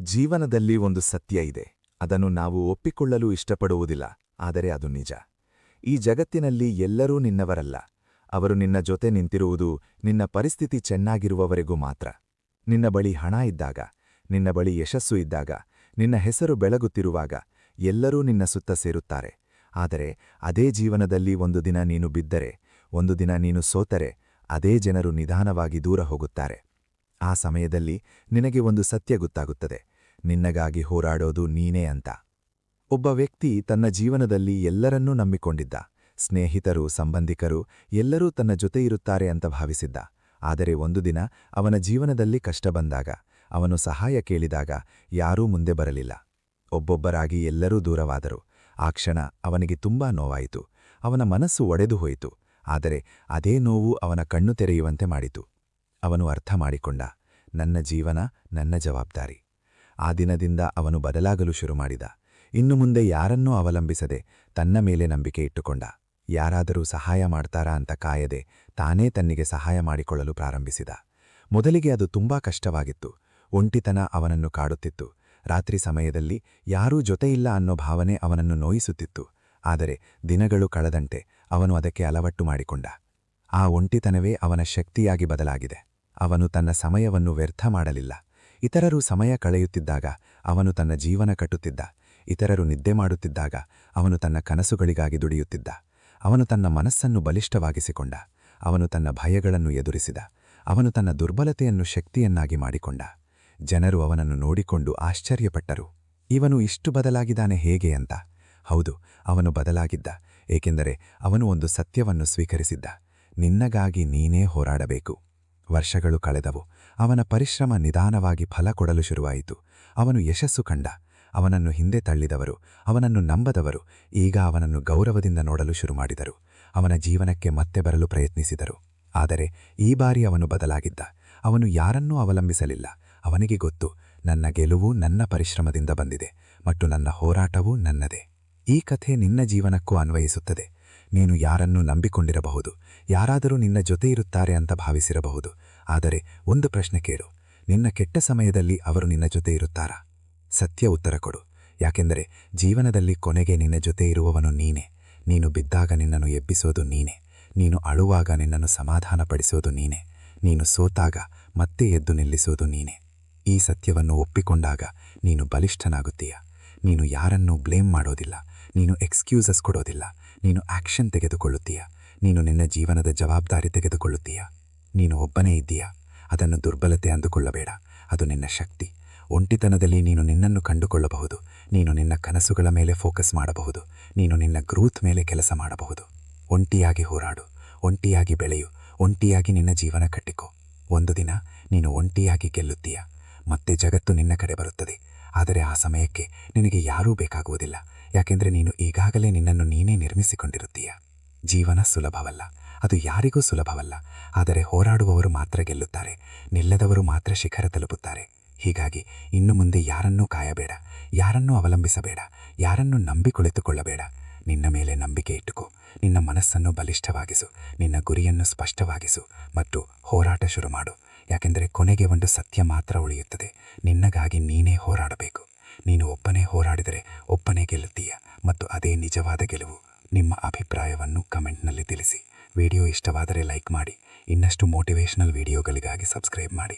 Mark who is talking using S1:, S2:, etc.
S1: ಜೀವನದಲ್ಲಿ ಒಂದು ಸತ್ಯ ಇದೆ. ಅದನ್ನು ನಾವು ಒಪ್ಪಿಕೊಳ್ಳಲು ಇಷ್ಟಪಡುವುದಿಲ್ಲ, ಆದರೆ ಅದು ನಿಜ. ಈ ಜಗತ್ತಿನಲ್ಲಿ ಎಲ್ಲರೂ ನಿನ್ನವರಲ್ಲ. ಅವರು ನಿನ್ನ ಜೊತೆ ನಿಂತಿರುವುದು ನಿನ್ನ ಪರಿಸ್ಥಿತಿ ಚೆನ್ನಾಗಿರುವವರೆಗೂ ಮಾತ್ರ. ನಿನ್ನ ಬಳಿ ಹಣ ಇದ್ದಾಗ, ನಿನ್ನ ಬಳಿ ಯಶಸ್ಸು ಇದ್ದಾಗ, ನಿನ್ನ ಹೆಸರು ಬೆಳಗುತ್ತಿರುವಾಗ ಎಲ್ಲರೂ ನಿನ್ನ ಸುತ್ತ ಸೇರುತ್ತಾರೆ. ಆದರೆ ಅದೇ ಜೀವನದಲ್ಲಿ ಒಂದು ದಿನ ನೀನು ಬಿದ್ದರೆ, ಒಂದು ದಿನ ನೀನು ಸೋತರೆ, ಅದೇ ಜನರು ನಿಧಾನವಾಗಿ ದೂರ ಹೋಗುತ್ತಾರೆ. ಆ ಸಮಯದಲ್ಲಿ ನಿನಗೆ ಒಂದು ಸತ್ಯ ಗೊತ್ತಾಗುತ್ತದೆ: ನಿನ್ನಗಾಗಿ ಹೋರಾಡೋದು ನೀನೇ ಅಂತ. ಒಬ್ಬ ವ್ಯಕ್ತಿ ತನ್ನ ಜೀವನದಲ್ಲಿ ಎಲ್ಲರನ್ನೂ ನಂಬಿಕೊಂಡಿದ್ದ. ಸ್ನೇಹಿತರು, ಸಂಬಂಧಿಕರು ಎಲ್ಲರೂ ತನ್ನ ಜೊತೆ ಇರುತ್ತಾರೆ ಅಂತ ಭಾವಿಸಿದ್ದ. ಆದರೆ ಒಂದು ದಿನ ಅವನ ಜೀವನದಲ್ಲಿ ಕಷ್ಟ ಬಂದಾಗ, ಅವನು ಸಹಾಯ ಕೇಳಿದಾಗ ಯಾರೂ ಮುಂದೆ ಬರಲಿಲ್ಲ. ಒಬ್ಬೊಬ್ಬರಾಗಿ ಎಲ್ಲರೂ ದೂರವಾದರು. ಆ ಕ್ಷಣ ಅವನಿಗೆ ತುಂಬಾ ನೋವಾಯಿತು. ಅವನ ಮನಸ್ಸು ಒಡೆದು ಹೋಯಿತು. ಆದರೆ ಅದೇ ನೋವು ಅವನ ಕಣ್ಣು ತೆರೆಯುವಂತೆ ಮಾಡಿತು. ಅವನು ಅರ್ಥ ಮಾಡಿಕೊಂಡ: ನನ್ನ ಜೀವನ ನನ್ನ ಜವಾಬ್ದಾರಿ. ಆ ದಿನದಿಂದ ಅವನು ಬದಲಾಗಲು ಶುರುಮಾಡಿದ. ಇನ್ನು ಮುಂದೆ ಯಾರನ್ನೂ ಅವಲಂಬಿಸದೆ ತನ್ನ ಮೇಲೆ ನಂಬಿಕೆ ಇಟ್ಟುಕೊಂಡ. ಯಾರಾದರೂ ಸಹಾಯ ಮಾಡ್ತಾರಾ ಅಂತ ಕಾಯದೆ ತಾನೇ ತನ್ನಿಗೆ ಸಹಾಯ ಮಾಡಿಕೊಳ್ಳಲು ಪ್ರಾರಂಭಿಸಿದ. ಮೊದಲಿಗೆ ಅದು ತುಂಬಾ ಕಷ್ಟವಾಗಿತ್ತು. ಒಂಟಿತನ ಅವನನ್ನು ಕಾಡುತ್ತಿತ್ತು. ರಾತ್ರಿ ಸಮಯದಲ್ಲಿ ಯಾರೂ ಜೊತೆಯಿಲ್ಲ ಅನ್ನೋ ಭಾವನೆ ಅವನನ್ನು ನೋಯಿಸುತ್ತಿತ್ತು. ಆದರೆ ದಿನಗಳು ಕಳೆದಂತೆ ಅವನು ಅದಕ್ಕೆ ಅಲವಟ್ಟು ಮಾಡಿಕೊಂಡ. ಆ ಒಂಟಿತನವೇ ಅವನ ಶಕ್ತಿಯಾಗಿ ಬದಲಾಗಿದೆ. ಅವನು ತನ್ನ ಸಮಯವನ್ನು ವ್ಯರ್ಥ ಮಾಡಲಿಲ್ಲ. ಇತರರು ಸಮಯ ಕಳೆಯುತ್ತಿದ್ದಾಗ ಅವನು ತನ್ನ ಜೀವನ ಕಟ್ಟುತ್ತಿದ್ದ. ಇತರರು ನಿದ್ದೆ ಮಾಡುತ್ತಿದ್ದಾಗ ಅವನು ತನ್ನ ಕನಸುಗಳಿಗಾಗಿ ದುಡಿಯುತ್ತಿದ್ದ. ಅವನು ತನ್ನ ಮನಸ್ಸನ್ನು ಬಲಿಷ್ಠವಾಗಿಸಿಕೊಂಡ. ಅವನು ತನ್ನ ಭಯಗಳನ್ನು ಎದುರಿಸಿದ. ಅವನು ತನ್ನ ದುರ್ಬಲತೆಯನ್ನು ಶಕ್ತಿಯನ್ನಾಗಿ ಮಾಡಿಕೊಂಡ. ಜನರು ಅವನನ್ನು ನೋಡಿಕೊಂಡು ಆಶ್ಚರ್ಯಪಟ್ಟರು: ಇವನು ಇಷ್ಟು ಬದಲಾಗಿದ್ದಾನೆ ಹೇಗೆ ಅಂತ. ಹೌದು, ಅವನು ಬದಲಾಗಿದ್ದ, ಏಕೆಂದರೆ ಅವನು ಒಂದು ಸತ್ಯವನ್ನು ಸ್ವೀಕರಿಸಿದ್ದ: ನಿನ್ನಗಾಗಿ ನೀನೇ ಹೋರಾಡಬೇಕು. ವರ್ಷಗಳು ಕಳೆದವು. ಅವನ ಪರಿಶ್ರಮ ನಿಧಾನವಾಗಿ ಫಲ ಕೊಡಲು ಶುರುವಾಯಿತು. ಅವನು ಯಶಸ್ಸು ಕಂಡ. ಅವನನ್ನು ಹಿಂದೆ ತಳ್ಳಿದವರು, ಅವನನ್ನು ನಂಬದವರು ಈಗ ಅವನನ್ನು ಗೌರವದಿಂದ ನೋಡಲು ಶುರುಮಾಡಿದರು. ಅವನ ಜೀವನಕ್ಕೆ ಮತ್ತೆ ಬರಲು ಪ್ರಯತ್ನಿಸಿದರು. ಆದರೆ ಈ ಬಾರಿ ಅವನು ಬದಲಾಗಿದ್ದ. ಅವನು ಯಾರನ್ನೂ ಅವಲಂಬಿಸಲಿಲ್ಲ. ಅವನಿಗೆ ಗೊತ್ತು: ನನ್ನ ಗೆಲುವು ನನ್ನ ಪರಿಶ್ರಮದಿಂದ ಬಂದಿದೆ ಮತ್ತು ನನ್ನ ಹೋರಾಟವೂ ನನ್ನದೇ. ಈ ಕಥೆ ನಿನ್ನ ಜೀವನಕ್ಕೂ ಅನ್ವಯಿಸುತ್ತದೆ. ನೀನು ಯಾರನ್ನೂ ನಂಬಿಕೊಂಡಿರಬಹುದು, ಯಾರಾದರೂ ನಿನ್ನ ಜೊತೆ ಇರುತ್ತಾರೆ ಅಂತ ಭಾವಿಸಿರಬಹುದು. ಆದರೆ ಒಂದು ಪ್ರಶ್ನೆ ಕೇಳು: ನಿನ್ನ ಕೆಟ್ಟ ಸಮಯದಲ್ಲಿ ಅವರು ನಿನ್ನ ಜೊತೆ ಇರುತ್ತಾರಾ? ಸತ್ಯ ಉತ್ತರ ಕೊಡು. ಯಾಕೆಂದರೆ ಜೀವನದಲ್ಲಿ ಕೊನೆಗೆ ನಿನ್ನ ಜೊತೆ ಇರುವವನು ನೀನೇ. ನೀನು ಬಿದ್ದಾಗ ನಿನ್ನನ್ನು ಎಬ್ಬಿಸೋದು ನೀನೇ. ನೀನು ಅಳುವಾಗ ನಿನ್ನನ್ನು ಸಮಾಧಾನಪಡಿಸೋದು ನೀನೇ. ನೀನು ಸೋತಾಗ ಮತ್ತೆ ಎದ್ದು ನಿಲ್ಲಿಸೋದು ನೀನೇ. ಈ ಸತ್ಯವನ್ನು ಒಪ್ಪಿಕೊಂಡಾಗ ನೀನು ಬಲಿಷ್ಠನಾಗುತ್ತೀಯ. ನೀನು ಯಾರನ್ನೂ ಬ್ಲೇಮ್ ಮಾಡೋದಿಲ್ಲ. ನೀನು ಎಕ್ಸ್ಕ್ಯೂಸಸ್ ಕೊಡೋದಿಲ್ಲ. ನೀನು ಆಕ್ಷನ್ ತೆಗೆದುಕೊಳ್ಳುತ್ತೀಯ. ನೀನು ನಿನ್ನ ಜೀವನದ ಜವಾಬ್ದಾರಿ ತೆಗೆದುಕೊಳ್ಳುತ್ತೀಯ. ನೀನು ಒಬ್ಬನೇ ಇದ್ದೀಯ. ಅದನ್ನು ದುರ್ಬಲತೆ ಅಂದುಕೊಳ್ಳಬೇಡ. ಅದು ನಿನ್ನ ಶಕ್ತಿ. ಒಂಟಿತನದಲ್ಲಿ ನೀನು ನಿನ್ನನ್ನು ಕಂಡುಕೊಳ್ಳಬಹುದು. ನೀನು ನಿನ್ನ ಕನಸುಗಳ ಮೇಲೆ ಫೋಕಸ್ ಮಾಡಬಹುದು. ನೀನು ನಿನ್ನ ಗ್ರೋತ್ ಮೇಲೆ ಕೆಲಸ ಮಾಡಬಹುದು. ಒಂಟಿಯಾಗಿ ಹೋರಾಡು, ಒಂಟಿಯಾಗಿ ಬೆಳೆಯು, ಒಂಟಿಯಾಗಿ ನಿನ್ನ ಜೀವನ ಕಟ್ಟಿಕೋ. ಒಂದು ದಿನ ನೀನು ಒಂಟಿಯಾಗಿ ಗೆಲ್ಲುತ್ತೀಯ. ಮತ್ತೆ ಜಗತ್ತು ನಿನ್ನ ಕಡೆ ಬರುತ್ತದೆ. ಆದರೆ ಆ ಸಮಯಕ್ಕೆ ನಿನಗೆ ಯಾರೂ ಬೇಕಾಗುವುದಿಲ್ಲ. ಯಾಕೆಂದರೆ ನೀನು ಈಗಾಗಲೇ ನಿನ್ನನ್ನು ನೀನೇ ನಿರ್ಮಿಸಿಕೊಂಡಿರುತ್ತೀಯ. ಜೀವನ ಸುಲಭವಲ್ಲ, ಅದು ಯಾರಿಗೂ ಸುಲಭವಲ್ಲ. ಆದರೆ ಹೋರಾಡುವವರು ಮಾತ್ರ ಗೆಲ್ಲುತ್ತಾರೆ. ನಿಲ್ಲದವರು ಮಾತ್ರ ಶಿಖರ ತಲುಪುತ್ತಾರೆ. ಹೀಗಾಗಿ ಇನ್ನು ಮುಂದೆ ಯಾರನ್ನೂ ಕಾಯಬೇಡ, ಯಾರನ್ನೂ ಅವಲಂಬಿಸಬೇಡ, ಯಾರನ್ನೂ ನಂಬಿ ಕುಳಿತುಕೊಳ್ಳಬೇಡ. ನಿನ್ನ ಮೇಲೆ ನಂಬಿಕೆ ಇಟ್ಟುಕೋ. ನಿನ್ನ ಮನಸ್ಸನ್ನು ಬಲಿಷ್ಠವಾಗಿಸು, ನಿನ್ನ ಗುರಿಯನ್ನು ಸ್ಪಷ್ಟವಾಗಿಸು ಮತ್ತು ಹೋರಾಟ ಶುರು ಮಾಡು. ಯಾಕೆಂದರೆ ಕೊನೆಗೆ ಒಂದು ಸತ್ಯ ಮಾತ್ರ ಉಳಿಯುತ್ತದೆ: ನಿನ್ನಗಾಗಿ ನೀನೇ ಹೋರಾಡಬೇಕು. ನೀನು ಒಬ್ಬನೇ ಹೋರಾಡಿದರೆ ಒಬ್ಬನೇ ಗೆಲ್ಲುತ್ತೀಯ ಮತ್ತು ಅದೇ ನಿಜವಾದ ಗೆಲುವು. ನಿಮ್ಮ ಅಭಿಪ್ರಾಯವನ್ನು ಕಮೆಂಟ್ನಲ್ಲಿ ತಿಳಿಸಿ. ವಿಡಿಯೋ ಇಷ್ಟವಾದರೆ ಲೈಕ್ ಮಾಡಿ. ಇನ್ನಷ್ಟು ಮೋಟಿವೇಶನಲ್ ವಿಡಿಯೋಗಳಿಗಾಗಿ ಸಬ್ಸ್ಕ್ರೈಬ್ ಮಾಡಿ.